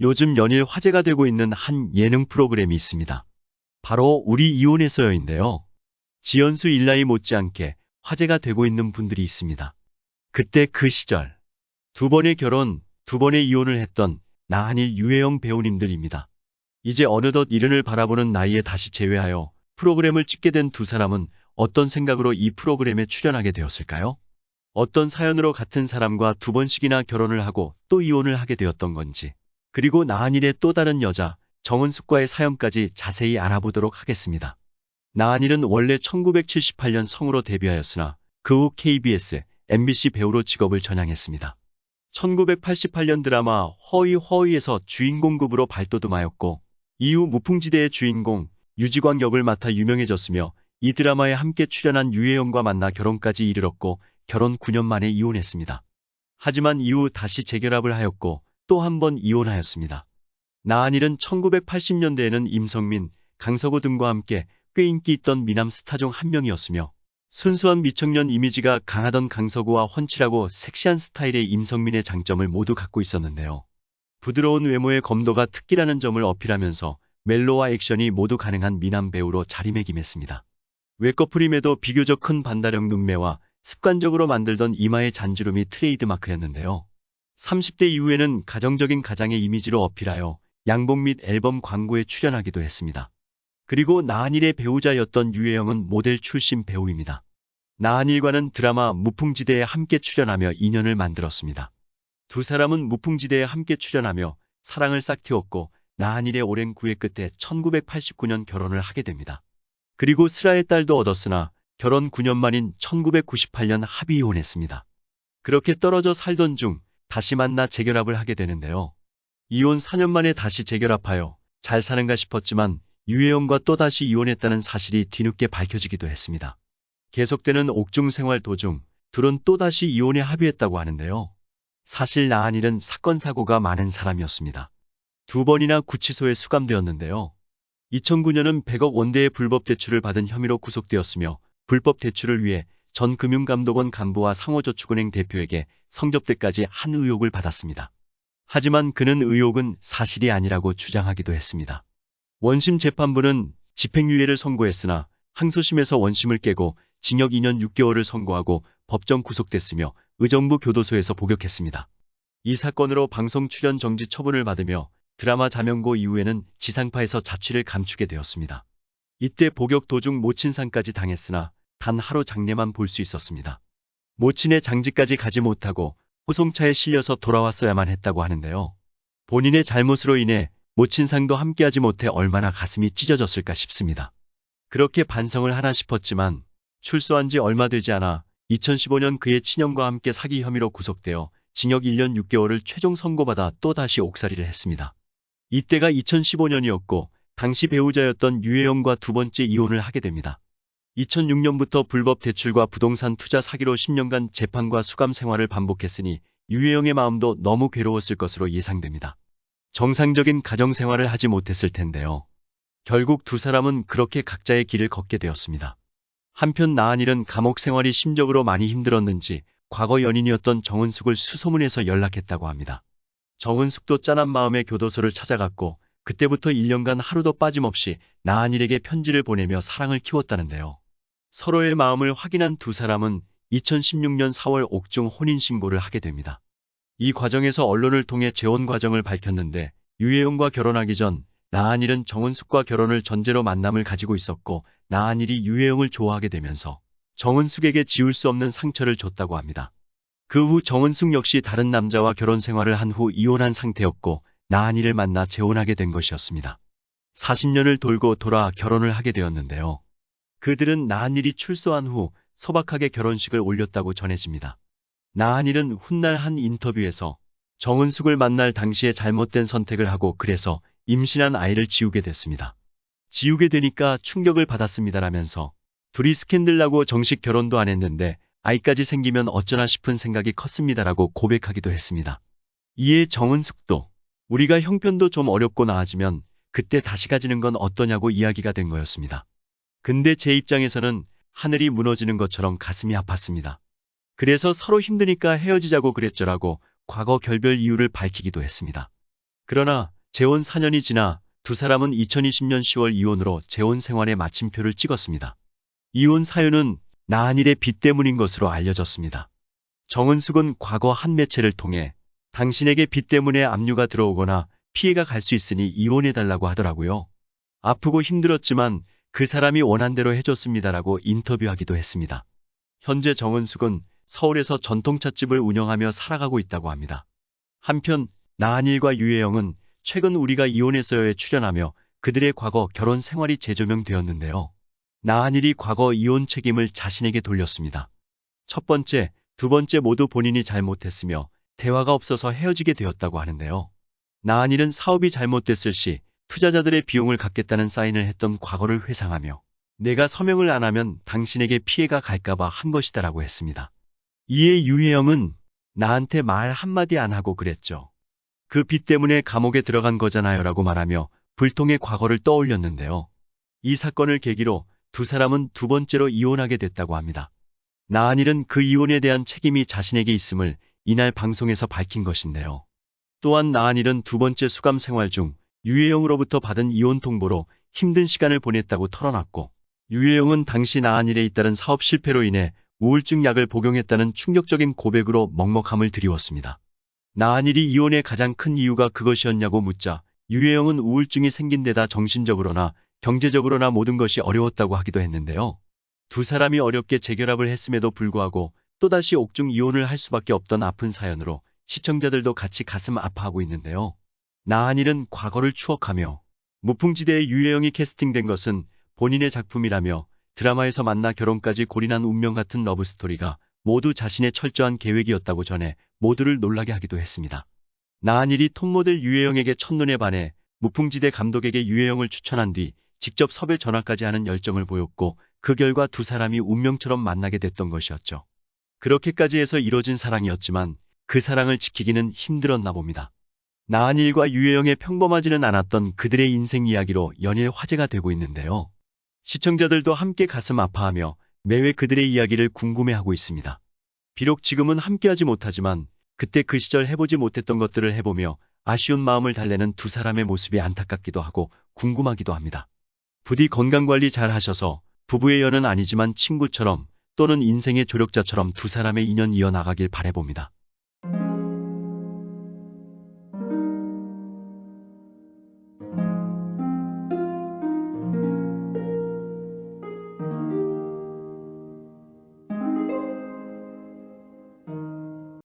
요즘 연일 화제가 되고 있는 한 예능 프로그램이 있습니다. 바로 우리 이혼해서요인데요. 지연수 일라이 못지않게 화제가 되고 있는 분들이 있습니다. 그때 그 시절 두 번의 결혼, 두 번의 이혼을 했던 나한일 유해영 배우님들입니다. 이제 어느덧 이른을 바라보는 나이에 다시 재회하여 프로그램을 찍게 된 두 사람은 어떤 생각으로 이 프로그램에 출연하게 되었을까요? 어떤 사연으로 같은 사람과 두 번씩이나 결혼을 하고 또 이혼을 하게 되었던 건지, 그리고 나한일의 또 다른 여자 정은숙과의 사연까지 자세히 알아보도록 하겠습니다. 나한일은 원래 1978년 성우로 데뷔하였으나 그 후 KBS, MBC 배우로 직업을 전향했습니다. 1988년 드라마 허위허위에서 주인공급으로 발돋움하였고 이후 무풍지대의 주인공 유지광 역을 맡아 유명해졌으며 이 드라마에 함께 출연한 유해영과 만나 결혼까지 이르렀고 결혼 9년 만에 이혼했습니다. 하지만 이후 다시 재결합을 하였고 또 한 번 이혼하였습니다. 나한일은 1980년대에는 임성민, 강서구 등과 함께 꽤 인기 있던 미남 스타 중 한 명이었으며 순수한 미청년 이미지가 강하던 강서구와 훤칠하고 섹시한 스타일의 임성민의 장점을 모두 갖고 있었는데요. 부드러운 외모의 검도가 특기라는 점을 어필하면서 멜로와 액션이 모두 가능한 미남 배우로 자리매김했습니다. 외꺼풀임에도 비교적 큰 반다력 눈매와 습관적으로 만들던 이마의 잔주름이 트레이드마크였는데요. 30대 이후에는 가정적인 가장의 이미지로 어필하여 양복 및 앨범 광고에 출연하기도 했습니다. 그리고 나한일의 배우자였던 유해영은 모델 출신 배우입니다. 나한일과는 드라마 무풍지대에 함께 출연하며 인연을 만들었습니다. 두 사람은 무풍지대에 함께 출연하며 사랑을 싹틔웠고 나한일의 오랜 구애 끝에 1989년 결혼을 하게 됩니다. 그리고 슬아의 딸도 얻었으나 결혼 9년 만인 1998년 합의 이혼했습니다. 그렇게 떨어져 살던 중 다시 만나 재결합을 하게 되는데요. 이혼 4년 만에 다시 재결합하여 잘 사는가 싶었지만 유해영과 또다시 이혼했다는 사실이 뒤늦게 밝혀지기도 했습니다. 계속되는 옥중 생활 도중 둘은 또다시 이혼에 합의했다고 하는데요. 사실 나한일은 사건 사고가 많은 사람이었습니다. 두 번이나 구치소에 수감되었는데요. 2009년은 100억 원대의 불법 대출을 받은 혐의로 구속되었으며 불법 대출을 위해 전 금융감독원 간부와 상호저축은행 대표에게 성접대까지 한 의혹을 받았습니다. 하지만 그는 의혹은 사실이 아니라고 주장하기도 했습니다. 원심 재판부는 집행유예를 선고했으나 항소심에서 원심을 깨고 징역 2년 6개월을 선고하고 법정 구속됐으며 의정부 교도소에서 복역했습니다. 이 사건으로 방송 출연 정지 처분을 받으며 드라마 자명고 이후에는 지상파에서 자취를 감추게 되었습니다. 이때 복역 도중 모친상까지 당했으나 단 하루 장례만 볼 수 있었습니다. 모친의 장지까지 가지 못하고 호송차에 실려서 돌아왔어야만 했다고 하는데요. 본인의 잘못으로 인해 모친상도 함께하지 못해 얼마나 가슴이 찢어졌을까 싶습니다. 그렇게 반성을 하나 싶었지만 출소한 지 얼마 되지 않아 2015년 그의 친형과 함께 사기 혐의로 구속되어 징역 1년 6개월을 최종 선고받아 또다시 옥살이를 했습니다. 이때가 2015년이었고 당시 배우자였던 유해영과 두 번째 이혼을 하게 됩니다. 2006년부터 불법 대출과 부동산 투자 사기로 10년간 재판과 수감 생활을 반복했으니 유해영의 마음도 너무 괴로웠을 것으로 예상됩니다. 정상적인 가정생활을 하지 못했을 텐데요. 결국 두 사람은 그렇게 각자의 길을 걷게 되었습니다. 한편 나한일은 감옥 생활이 심적으로 많이 힘들었는지 과거 연인이었던 정은숙을 수소문해서 연락했다고 합니다. 정은숙도 짠한 마음에 교도소를 찾아갔고 그때부터 1년간 하루도 빠짐없이 나한일에게 편지를 보내며 사랑을 키웠다는데요. 서로의 마음을 확인한 두 사람은 2016년 4월 옥중 혼인신고를 하게 됩니다. 이 과정에서 언론을 통해 재혼 과정을 밝혔는데 유해영과 결혼하기 전 나한일은 정은숙과 결혼을 전제로 만남을 가지고 있었고 나한일이 유해영을 좋아하게 되면서 정은숙에게 지울 수 없는 상처를 줬다고 합니다. 그 후 정은숙 역시 다른 남자와 결혼 생활을 한 후 이혼한 상태였고 나한일을 만나 재혼하게 된 것이었습니다. 40년을 돌고 돌아 결혼을 하게 되었는데요. 그들은 나한일이 출소한 후 소박하게 결혼식을 올렸다고 전해집니다. 나한일은 훗날 한 인터뷰에서 정은숙을 만날 당시에 잘못된 선택을 하고 그래서 임신한 아이를 지우게 됐습니다. 지우게 되니까 충격을 받았습니다라면서 둘이 스캔들 나고 정식 결혼도 안 했는데 아이까지 생기면 어쩌나 싶은 생각이 컸습니다라고 고백하기도 했습니다. 이에 정은숙도 우리가 형편도 좀 어렵고 나아지면 그때 다시 가지는 건 어떠냐고 이야기가 된 거였습니다. 근데 제 입장에서는 하늘이 무너지는 것처럼 가슴이 아팠습니다. 그래서 서로 힘드니까 헤어지자고 그랬죠라고 과거 결별 이유를 밝히기도 했습니다. 그러나 재혼 4년이 지나 두 사람은 2020년 10월 이혼으로 재혼 생활에 마침표를 찍었습니다. 이혼 사유는 나한일의 빚 때문인 것으로 알려졌습니다. 정은숙은 과거 한 매체를 통해 당신에게 빚 때문에 압류가 들어오거나 피해가 갈 수 있으니 이혼해달라고 하더라고요. 아프고 힘들었지만 그 사람이 원한 대로 해줬습니다라고 인터뷰하기도 했습니다. 현재 정은숙은 서울에서 전통찻집을 운영하며 살아가고 있다고 합니다. 한편 나한일과 유혜영은 최근 우리가 이혼했어요에 출연하며 그들의 과거 결혼 생활이 재조명되었는데요. 나한일이 과거 이혼 책임을 자신에게 돌렸습니다. 첫 번째, 두 번째 모두 본인이 잘못했으며 대화가 없어서 헤어지게 되었다고 하는데요. 나한일은 사업이 잘못됐을 시 투자자들의 비용을 갚겠다는 사인을 했던 과거를 회상하며 내가 서명을 안 하면 당신에게 피해가 갈까봐 한 것이다라고 했습니다. 이에 유혜영은 나한테 말 한마디 안 하고 그랬죠. 그 빚 때문에 감옥에 들어간 거잖아요 라고 말하며 불통의 과거를 떠올렸는데요. 이 사건을 계기로 두 사람은 두 번째로 이혼하게 됐다고 합니다. 나한일은 그 이혼에 대한 책임이 자신에게 있음을 이날 방송에서 밝힌 것인데요. 또한 나한일은 두 번째 수감 생활 중 유혜영으로부터 받은 이혼 통보로 힘든 시간을 보냈다고 털어놨고, 유혜영은 당시 나한일에 잇따른 사업 실패로 인해 우울증 약을 복용했다는 충격적인 고백으로 먹먹함을 드리웠습니다. 나한일이 이혼의 가장 큰 이유가 그것이었냐고 묻자 유혜영은 우울증이 생긴 데다 정신적으로나 경제적으로나 모든 것이 어려웠다고 하기도 했는데요. 두 사람이 어렵게 재결합을 했음에도 불구하고 또다시 옥중 이혼을 할 수밖에 없던 아픈 사연으로 시청자들도 같이 가슴 아파하고 있는데요. 나한일은 과거를 추억하며 무풍지대에 유혜영이 캐스팅된 것은 본인의 작품이라며 드라마에서 만나 결혼까지 골인한 운명 같은 러브스토리가 모두 자신의 철저한 계획이었다고 전해 모두를 놀라게 하기도 했습니다. 나한일이 톱모델 유혜영에게 첫눈에 반해 무풍지대 감독에게 유혜영을 추천한 뒤 직접 섭외 전화까지 하는 열정을 보였고 그 결과 두 사람이 운명처럼 만나게 됐던 것이었죠. 그렇게까지 해서 이뤄진 사랑이었지만 그 사랑을 지키기는 힘들었나 봅니다. 나한일과 유혜영의 평범하지는 않았던 그들의 인생 이야기로 연일 화제가 되고 있는데요. 시청자들도 함께 가슴 아파하며 매회 그들의 이야기를 궁금해하고 있습니다. 비록 지금은 함께하지 못하지만 그때 그 시절 해보지 못했던 것들을 해보며 아쉬운 마음을 달래는 두 사람의 모습이 안타깝기도 하고 궁금하기도 합니다. 부디 건강관리 잘 하셔서 부부의 연은 아니지만 친구처럼 또는 인생의 조력자처럼 두 사람의 인연 이어나가길 바라봅니다.